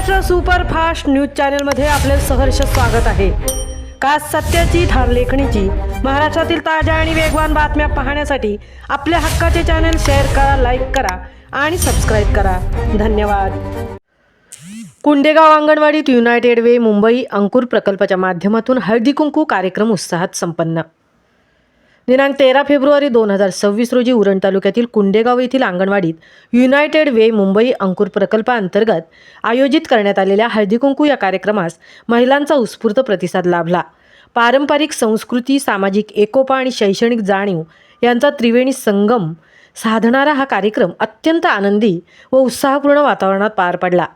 Maharashtra superfast news चॅनलमध्ये आपले सहर्ष स्वागत आहे। का सत्याची धार लेखणीची महाराष्ट्रातील ताज्या आणि वेगवान बातम्या पाहण्यासाठी आपल्या हक्काचे चॅनल शेअर करा, लाईक करा आणि सबस्क्राइब करा। धन्यवाद। कुंडेगाव अंगणवाडीत युनायटेड वे मुंबई अंकुर प्रकल्पाच्या माध्यमातून हळदी कुंकू कार्यक्रम उत्साहात संपन्न। दिनांक 13 फेब्रुवारी 2026 रोजी उरण तालुक्यातील कुंडेगाव येथील अंगणवाडीत युनायटेड वे मुंबई अंकुर प्रकल्पाअंतर्गत आयोजित करण्यात आलेल्या हळदी कुंकू या कार्यक्रमास महिलांचा उत्स्फूर्त प्रतिसाद लाभला। पारंपरिक संस्कृती, सामाजिक एकोपा आणि शैक्षणिक जाणीव यांचा त्रिवेणी संगम साधणारा हा कार्यक्रम अत्यंत आनंदी व उत्साहपूर्ण वातावरणात पार पडला।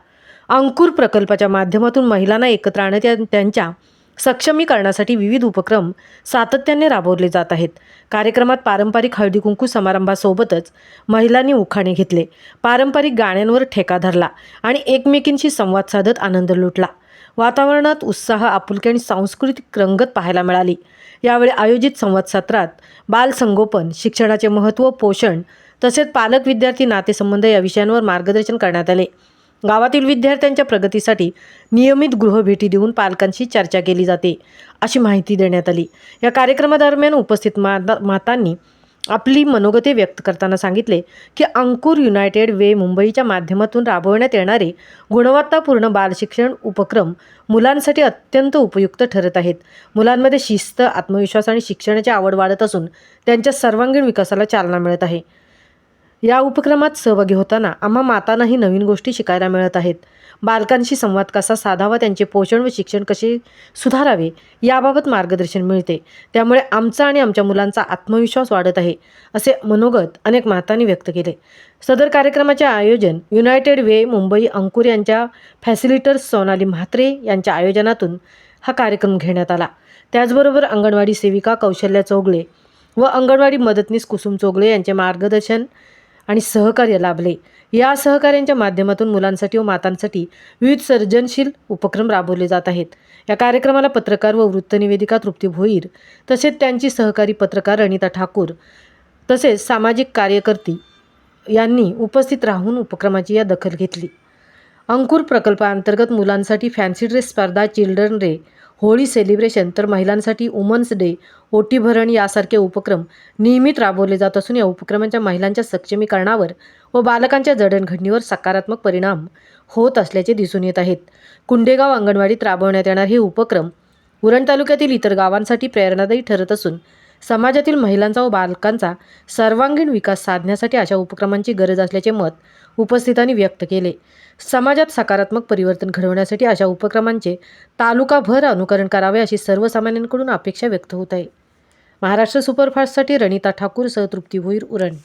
अंकुर प्रकल्पाच्या माध्यमातून महिलांना एकत्र आणत त्यांच्या सक्षमीकरणासाठी विविध उपक्रम सातत्याने राबवले जात आहेत। कार्यक्रमात पारंपरिक हळदी कुंकू समारंभासोबतच महिलांनी उखाणे घेतले, पारंपरिक गाण्यांवर ठेका धरला आणि एकमेकींशी संवाद साधत आनंद लुटला। वातावरणात उत्साह, आपुलकी आणि सांस्कृतिक रंगत पाहायला मिळाली। यावेळी आयोजित संवाद सत्रात बालसंगोपन, शिक्षणाचे महत्त्व, पोषण तसेच पालक विद्यार्थी नातेसंबंध या विषयांवर मार्गदर्शन करण्यात आले। गावातील विद्यार्थ्यांच्या प्रगतीसाठी नियमित गृहभेटी देऊन पालकांशी चर्चा केली जाते अशी माहिती देण्यात आली। या कार्यक्रमादरम्यान उपस्थित मातांनी आपली मनोगते व्यक्त करताना सांगितले की अंकुर युनायटेड वे मुंबईच्या माध्यमातून राबवण्यात येणारे गुणवत्तापूर्ण बालशिक्षण उपक्रम मुलांसाठी अत्यंत उपयुक्त ठरत आहेत। मुलांमध्ये शिस्त, आत्मविश्वास आणि शिक्षणाची आवड वाढत असून त्यांच्या सर्वांगीण विकासाला चालना मिळत आहे। या उपक्रमात सहभागी होताना आम्हा मातांनाही नवीन गोष्टी शिकायला मिळत आहेत। बालकांशी संवाद कसा साधावा, त्यांचे पोषण व शिक्षण कसे सुधारावे याबाबत मार्गदर्शन मिळते। त्यामुळे आमचा आणि आमच्या मुलांचा आत्मविश्वास वाढत आहे असे मनोगत अनेक मातांनी व्यक्त केले। सदर कार्यक्रमाचे आयोजन युनायटेड वे मुंबई अंकुर यांच्या फॅसिलिटर्स सोनाली म्हात्रे यांच्या आयोजनातून हा कार्यक्रम घेण्यात आला। त्याचबरोबर अंगणवाडी सेविका कौशल्या चौगले व अंगणवाडी मदतनीस कुसुम चौगले यांचे मार्गदर्शन आणि सहकार्य लाभले। या सहकार्यांच्या माध्यमातून मुलांसाठी व मातांसाठी विविध सर्जनशील उपक्रम राबवले जात आहेत। या कार्यक्रमाला पत्रकार व वृत्तनिवेदिका तृप्ती भोईर तसेच त्यांची सहकारी पत्रकार अनिता ठाकूर तसेच सामाजिक कार्यकर्ती यांनी उपस्थित राहून उपक्रमाची या दखल घेतली। अंकुर प्रकल्पाअंतर्गत मुलांसाठी फॅन्सी ड्रेस स्पर्धा, चिल्ड्रन डे, होळी सेलिब्रेशन तर महिलांसाठी वुमन्स डे, ओटी भरण यासारखे उपक्रम नियमित राबवले जात असून या उपक्रमांच्या महिलांच्या सक्षमीकरणावर व बालकांच्या जडणघडणीवर सकारात्मक परिणाम होत असल्याचे दिसून येत आहेत। कुंडेगाव अंगणवाडीत राबवण्यात येणार हे उपक्रम उरण तालुक्यातील इतर गावांसाठी प्रेरणादायी ठरत असून समाजातील महिलांचा व बालकांचा सर्वांगीण विकास साधण्यासाठी अशा उपक्रमांची गरज असल्याचे मत उपस्थितांनी व्यक्त केले। समाजात सकारात्मक परिवर्तन घडवण्यासाठी अशा उपक्रमांचे तालुकाभर अनुकरण करावे अशी सर्वसामान्यांकडून अपेक्षा व्यक्त होत आहे। महाराष्ट्र सुपरफास्टसाठी रणिता ठाकूर सह तृप्ती भोईर, उरण।